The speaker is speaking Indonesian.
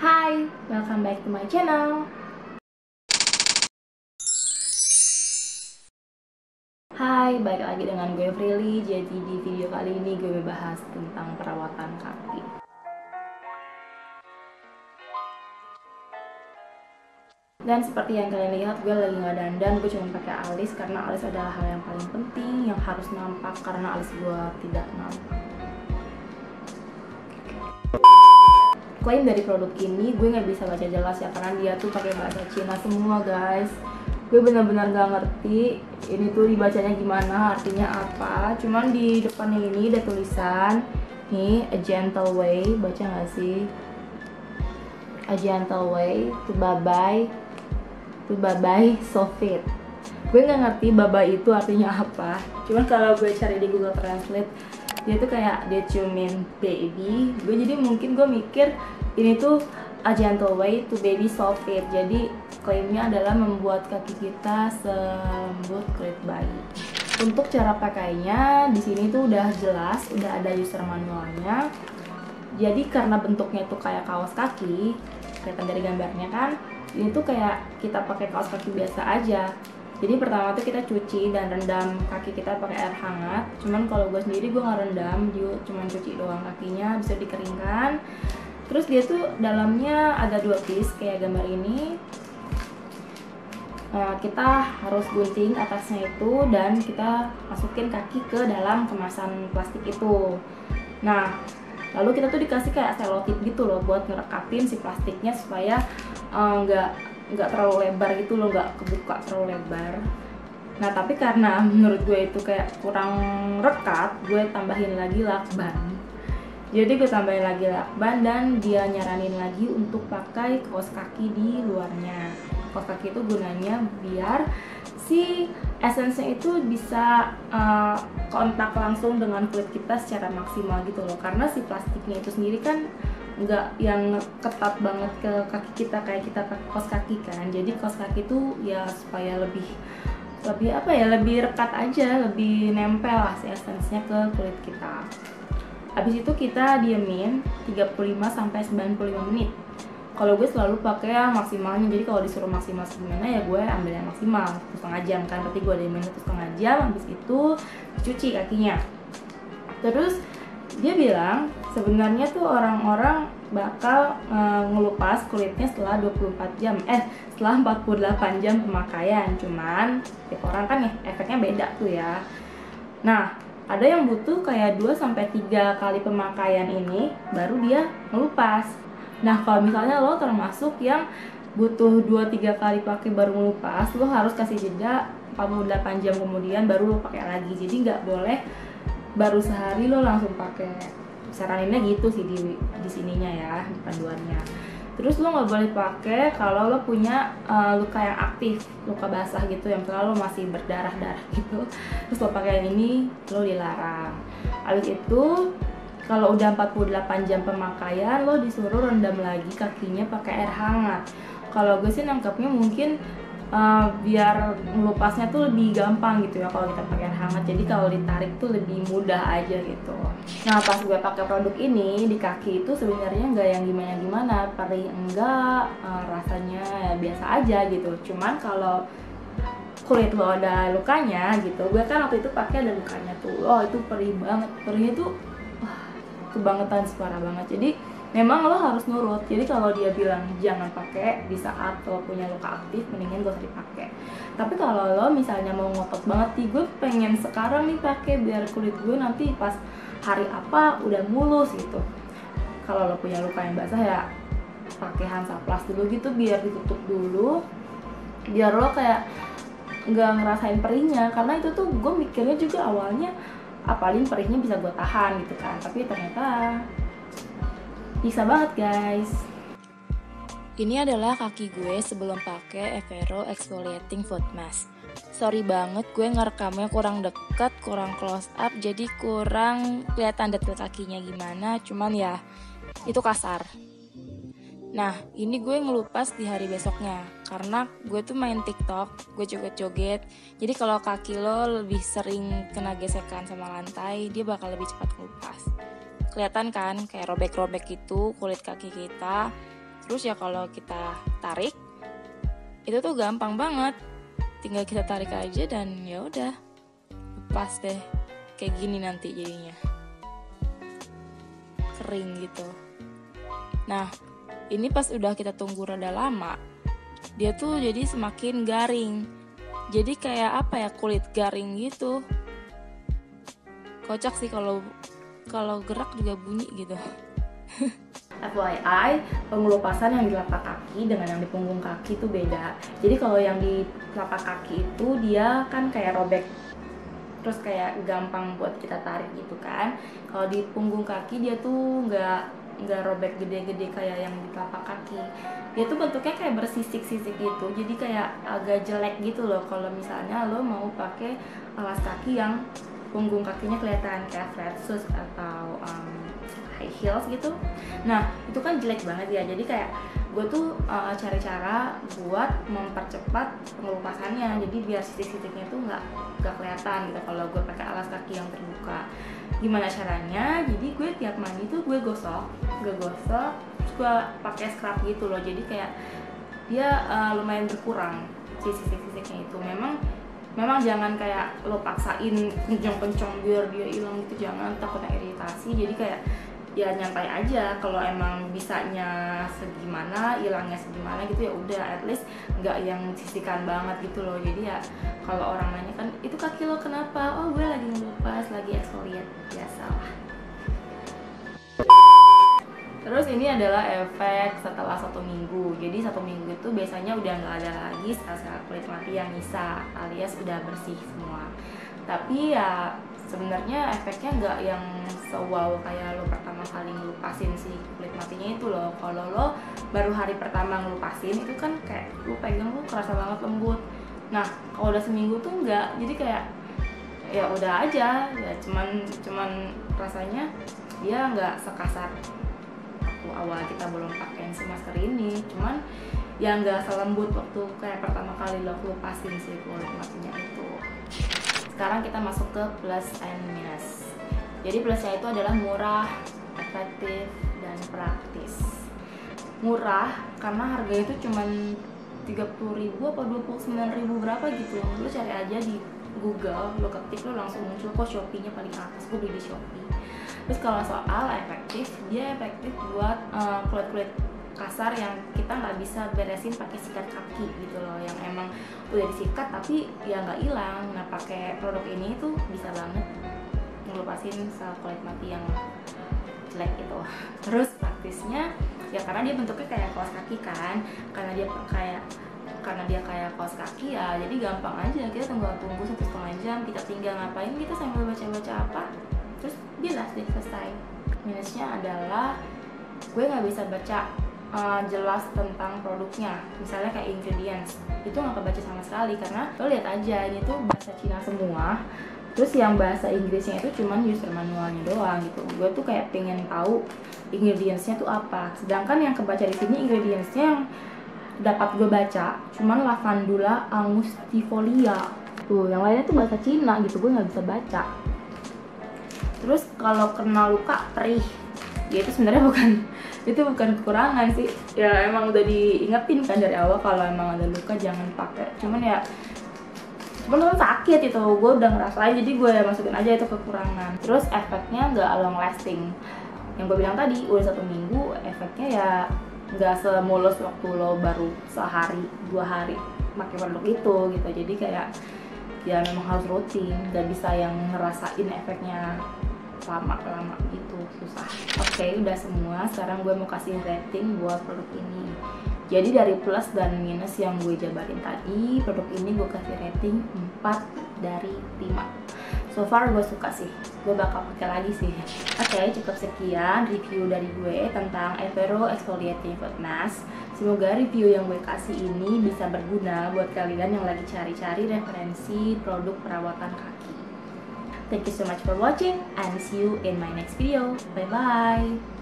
Hai, welcome back to my channel. Hai, balik lagi dengan gue Prilly. Jadi di video kali ini gue bahas tentang perawatan kaki. Dan seperti yang kalian lihat, gue lagi nggak dandan, gue cuma pakai alis karena alis adalah hal yang paling penting yang harus nampak karena alis gue tidak nampak. Klaim dari produk ini gue nggak bisa baca jelas ya karena dia tuh pakai bahasa Cina semua guys. Gue benar-benar gak ngerti ini tuh dibacanya gimana, artinya apa. Cuman di depannya ini ada tulisan nih, a gentle way, baca nggak sih? A gentle way to babai so fit. Gue nggak ngerti babai itu artinya apa. Cuman kalau gue cari di Google Translate, dia tuh kayak dia ciumin baby. Jadi mungkin gue mikir ini tuh a gentle way to baby soft fit. Jadi klaimnya adalah membuat kaki kita selembut kulit bayi. Untuk cara pakainya di sini tuh udah jelas, udah ada user manualnya. Jadi karena bentuknya tuh kayak kaos kaki, kelihatan dari gambarnya kan, ini tuh kayak kita pakai kaos kaki biasa aja. Jadi pertama tuh kita cuci dan rendam kaki kita pakai air hangat. Cuman kalau gue sendiri gue nggak rendam, dia cuma cuci doang kakinya, bisa dikeringkan. Terus dia tuh dalamnya ada 2 piece kayak gambar ini. Kita harus gunting atasnya itu dan kita masukin kaki ke dalam kemasan plastik itu. Nah, lalu kita tuh dikasih kayak selotip gitu loh buat ngerekapin si plastiknya supaya nggak terlalu lebar gitu loh, nggak kebuka terlalu lebar. Nah tapi karena menurut gue itu kayak kurang rekat, gue tambahin lagi lakban. Jadi gue tambahin lagi lakban dan dia nyaranin lagi untuk pakai kaos kaki di luarnya. Kaos kaki itu gunanya biar si esensnya itu bisa kontak langsung dengan kulit kita secara maksimal gitu loh. Karena si plastiknya itu sendiri kan nggak yang ketat banget ke kaki kita kayak kita pakai kaos kaki kan. Jadi kaos kaki itu ya supaya lebih apa ya, lebih rekat aja, lebih nempel lah si esensnya ke kulit kita. Habis itu kita diemin 35-95 menit. Kalau gue selalu pakai yang maksimalnya, jadi kalau disuruh maksimal segimana ya gue ambil yang maksimal 1,5 jam kan, berarti gue diemin 1,5 jam. Habis itu cuci kakinya. Terus dia bilang sebenarnya tuh orang-orang bakal ngelupas kulitnya setelah 24 jam setelah 48 jam pemakaian. Cuman tiap orang kan ya efeknya beda tuh ya. Nah, ada yang butuh kayak 2-3 kali pemakaian ini baru dia ngelupas. Nah, kalau misalnya lo termasuk yang butuh 2-3 kali pakai baru ngelupas, lo harus kasih jeda 48 jam kemudian baru lo pakai lagi. Jadi nggak boleh baru sehari lo langsung pakai. Saraninnya gitu sih di sininya ya, di panduannya. Terus lo nggak boleh pakai kalau lo punya luka yang aktif, luka basah gitu yang selalu masih berdarah-darah gitu. Terus lo pakai yang ini, lo dilarang. Habis itu kalau udah 48 jam pemakaian, lo disuruh rendam lagi kakinya pakai air hangat. Kalau gue sih nangkepnya mungkin biar melupasnya tuh lebih gampang gitu ya kalau kita pakai air hangat. Jadi kalau ditarik tuh lebih mudah aja gitu. Nah pas gue pakai produk ini di kaki itu sebenarnya nggak yang gimana-gimana, perih enggak, rasanya ya biasa aja gitu. Cuman kalau kulit lo ada lukanya gitu, gue kan waktu itu pakai ada lukanya tuh, itu perih banget, perihnya tuh kebangetan, parah banget. Jadi memang lo harus nurut. Jadi kalau dia bilang jangan pakai di saat lo punya luka aktif, mendingan gak usah dipakai. Tapi kalau lo misalnya mau ngotot banget nih, gue pengen sekarang nih pakai biar kulit gue nanti pas hari apa udah mulus gitu. Kalau lo punya luka yang basah ya pakai Hansaplast dulu gitu biar ditutup dulu, biar lo kayak nggak ngerasain perihnya. Karena itu tuh gue mikirnya juga awalnya paling perihnya bisa gue tahan gitu kan, tapi ternyata bisa banget guys. Ini adalah kaki gue sebelum pakai Evero Exfoliating Foot Mask. Sorry banget gue ngerekamnya kurang deket, kurang close up, jadi kurang kelihatan detail kakinya gimana. Cuman ya itu kasar. Nah ini gue ngelupas di hari besoknya karena gue tuh main TikTok, gue joget-joget. Jadi kalau kaki lo lebih sering kena gesekan sama lantai, dia bakal lebih cepat ngelupas. Kelihatan kan kayak robek-robek gitu kulit kaki kita. Terus ya kalau kita tarik itu tuh gampang banget, tinggal kita tarik aja dan ya udah lepas deh. Kayak gini nanti jadinya kering gitu. Nah ini pas udah kita tunggu rada lama, dia tuh jadi semakin garing. Jadi kayak apa ya, kulit garing gitu. Kocak sih kalau gerak juga bunyi gitu. FYI, pengelupasan yang di telapak kaki dengan yang di punggung kaki itu beda. Jadi kalau yang di telapak kaki itu dia kan kayak robek, terus kayak gampang buat kita tarik gitu kan. Kalau di punggung kaki dia tuh nggak robek gede-gede kayak yang di telapak kaki. Dia tuh bentuknya kayak bersisik-sisik gitu. Jadi kayak agak jelek gitu loh kalau misalnya lo mau pakai alas kaki yang punggung kakinya kelihatan kayak flat shoes atau high heels gitu. Nah itu kan jelek banget ya. Jadi kayak gue tuh cari cara buat mempercepat pengelupasannya. Jadi biar sisik-sisiknya tuh nggak kelihatan gitu kalau gue pakai alas kaki yang terbuka. Gimana caranya? Jadi gue tiap mandi tuh gue gosok, terus gue pakai scrub gitu loh. Jadi kayak dia lumayan berkurang sisik-sisiknya itu. Memang jangan kayak lo paksain kenceng-kenceng biar dia hilang gitu, jangan, takutnya iritasi. Jadi kayak ya nyantai aja, kalau emang bisanya segimana, hilangnya segimana gitu ya udah, at least nggak yang sisikan banget gitu loh. Jadi ya kalau orang nanya kan itu kaki lo kenapa, oh gue lagi ngelupas, lagi exfoliate, biasalah. Terus ini adalah efek setelah 1 minggu. Jadi 1 minggu itu biasanya udah nggak ada lagi sel-sel kulit mati yang nyisa, alias udah bersih semua. Tapi ya sebenarnya efeknya nggak yang wow kayak lo pertama kali ngelupasin si kulit matinya itu loh. Kalau lo baru hari pertama ngelupasin itu kan kayak lo pegang lo kerasa banget lembut. Nah kalau udah seminggu tuh nggak, jadi kayak ya udah aja ya, cuman rasanya dia nggak sekasar awal kita belum pakai si masker ini, cuman ya nggak selembut waktu kayak pertama kali lo lepasin si kulit matinya itu. Sekarang kita masuk ke plus and minus. Jadi plusnya itu adalah murah, efektif, dan praktis. Murah karena harganya itu cuman 30.000 apa 29.000 berapa gitu. Lo cari aja di Google, lo ketik, lo langsung muncul kok Shopee-nya paling atas. Gue beli di Shopee. Terus kalau soal efektif, dia efektif buat kulit-kulit kasar yang kita nggak bisa beresin pakai sikat kaki gitu loh, yang emang udah disikat tapi ya nggak hilang. Nah pakai produk ini tuh bisa banget ngelupasin sel kulit mati yang jelek gitu. Terus praktisnya ya karena dia bentuknya kayak kaos kaki kan, karena dia kayak kaos kaki ya, jadi gampang aja, kita tinggal tunggu 1,5 jam, kita tinggal ngapain, kita sambil baca-baca apa, terus bilas deh selesai. Minusnya adalah gue nggak bisa baca jelas tentang produknya, misalnya kayak ingredients itu nggak kebaca sama sekali karena lo lihat aja ini tuh bahasa Cina semua, terus yang bahasa Inggrisnya itu cuman user manualnya doang gitu. Gue tuh kayak pengen tahu ingredientsnya tuh apa, sedangkan yang kebaca di sini ingredientsnya yang dapat gue baca cuman lavandula angustifolia tuh, yang lainnya tuh bahasa Cina gitu, gue nggak bisa baca. Terus kalau kena luka perih, ya itu sebenarnya bukan kekurangan sih, ya emang udah diingetin kan dari awal kalau emang ada luka jangan pakai. Cuman kan sakit itu, gue udah ngerasain, jadi gue masukin aja itu kekurangan. Terus efeknya nggak long lasting, yang gue bilang tadi udah 1 minggu, efeknya ya nggak semulus waktu lo baru sehari 2 hari pakai produk itu gitu. Jadi kayak ya memang harus rutin, nggak bisa yang ngerasain efeknya lama gitu, susah. Oke, udah semua. Sekarang gue mau kasih rating buat produk ini. Jadi dari plus dan minus yang gue jabarin tadi, produk ini gue kasih rating 4 dari 5. So far gue suka sih, gue bakal pakai lagi sih. Oke, cukup sekian review dari gue tentang Evero Exfoliating Foot Mask. Semoga review yang gue kasih ini bisa berguna buat kalian yang lagi cari-cari referensi produk perawatan kaki. Thank you so much for watching and see you in my next video. Bye bye.